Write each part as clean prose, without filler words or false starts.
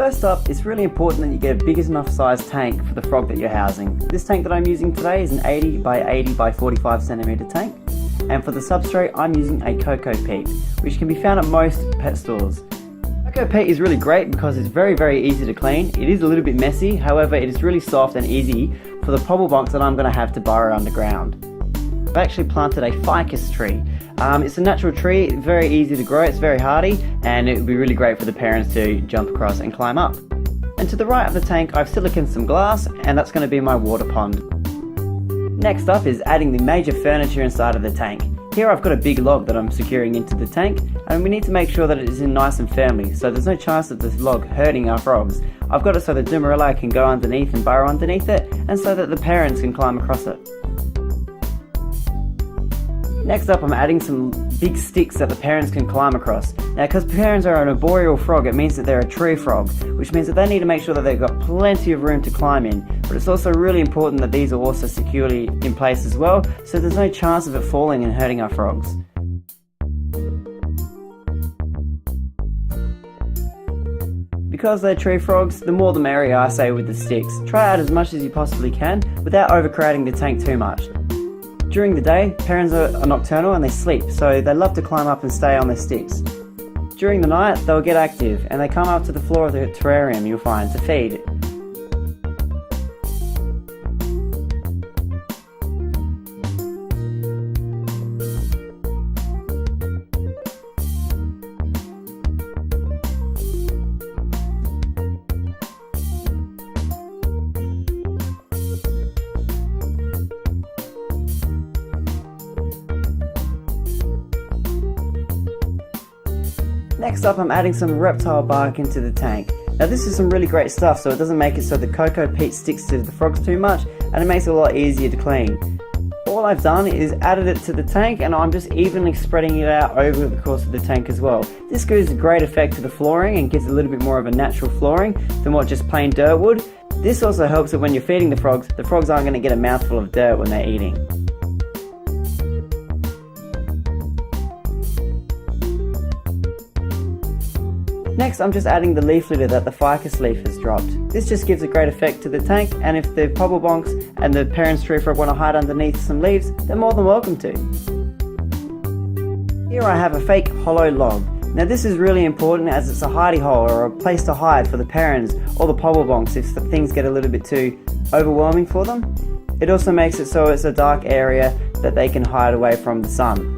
First up, it's really important that you get a big enough size tank for the frog that you're housing. This tank that I'm using today is an 80 by 80 by 45 centimeter tank, and for the substrate I'm using a cocoa peat, which can be found at most pet stores. Cocoa peat is really great because it's very easy to clean. It is a little bit messy, however it is really soft and easy for the pobble bunks that I'm going to have to burrow underground. I've actually planted a ficus tree. It's a natural tree, very easy to grow, it's very hardy, and it would be really great for the parents to jump across and climb up. And to the right of the tank I've siliconed some glass, and that's going to be my water pond. Next up is adding the major furniture inside of the tank. Here I've got a big log that I'm securing into the tank, and we need to make sure that it is in nice and firmly, so there's no chance of this log hurting our frogs. I've got it so the Dumarelli can go underneath and burrow underneath it, and so that the parents can climb across it. Next up, I'm adding some big sticks that the parents can climb across. Now, because parents are an arboreal frog, it means that they're a tree frog, which means that they need to make sure that they've got plenty of room to climb in. But it's also really important that these are also securely in place as well, so there's no chance of it falling and hurting our frogs. Because they're tree frogs, the more the merrier, I say, with the sticks. Try out as much as you possibly can without overcrowding the tank too much. During the day, parents are nocturnal and they sleep, so they love to climb up and stay on their sticks. During the night, they'll get active and they come up to the floor of the terrarium, you'll find, to feed. Next up, I'm adding some reptile bark into the tank. Now this is some really great stuff, so it doesn't make it so the cocoa peat sticks to the frogs too much, and it makes it a lot easier to clean. All I've done is added it to the tank, and I'm just evenly spreading it out over the course of the tank as well. This gives a great effect to the flooring and gives a little bit more of a natural flooring than what just plain dirt would. This also helps that when you're feeding the frogs aren't going to get a mouthful of dirt when they're eating. Next, I'm just adding the leaf litter that the ficus leaf has dropped. This just gives a great effect to the tank, and if the pobble bonks and the parents tree frog want to hide underneath some leaves, they're more than welcome to. Here I have a fake hollow log. Now this is really important as it's a hidey hole or a place to hide for the parents or the pobble bonks if things get a little bit too overwhelming for them. It also makes it so it's a dark area that they can hide away from the sun.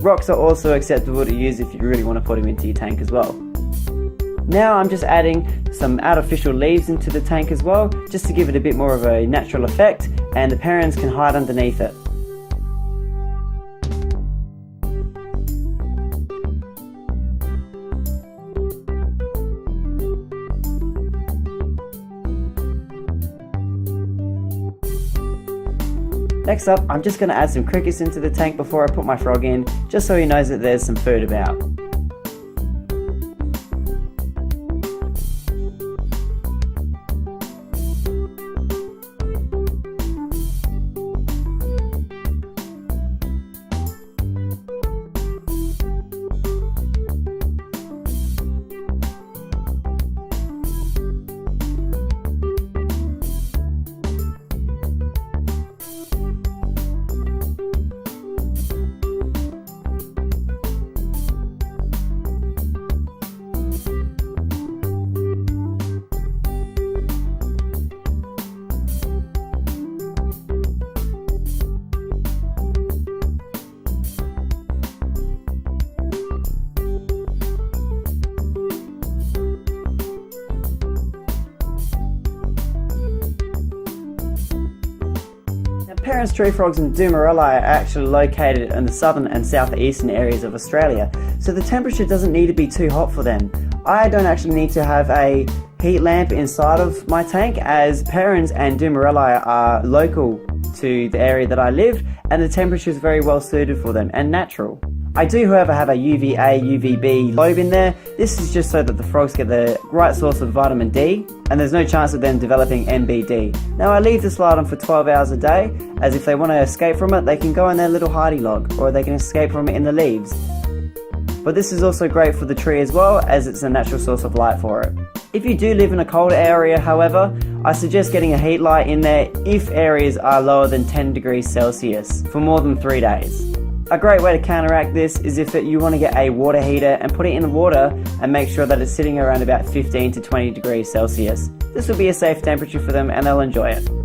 Rocks are also acceptable to use if you really want to put them into your tank as well. Now I'm just adding some artificial leaves into the tank as well, just to give it a bit more of a natural effect, and the parents can hide underneath it. Next up, I'm just going to add some crickets into the tank before I put my frog in, just so he knows that there's some food about. Peron's tree frogs and Dumarelli are actually located in the southern and southeastern areas of Australia, so the temperature doesn't need to be too hot for them. I don't actually need to have a heat lamp inside of my tank, as Peron's and Dumarelli are local to the area that I live, and the temperature is very well suited for them and natural. I do, however, have a UVA, UVB lobe in there. This is just so that the frogs get the right source of vitamin D, and there's no chance of them developing MBD. Now I leave this light on for 12 hours a day, as if they want to escape from it, they can go in their little hidey log, or they can escape from it in the leaves. But this is also great for the tree as well, as it's a natural source of light for it. If you do live in a colder area, however, I suggest getting a heat light in there if areas are lower than 10 degrees Celsius for more than 3 days. A great way to counteract this is if you want to get a water heater and put it in the water and make sure that it's sitting around about 15 to 20 degrees Celsius. This will be a safe temperature for them and they'll enjoy it.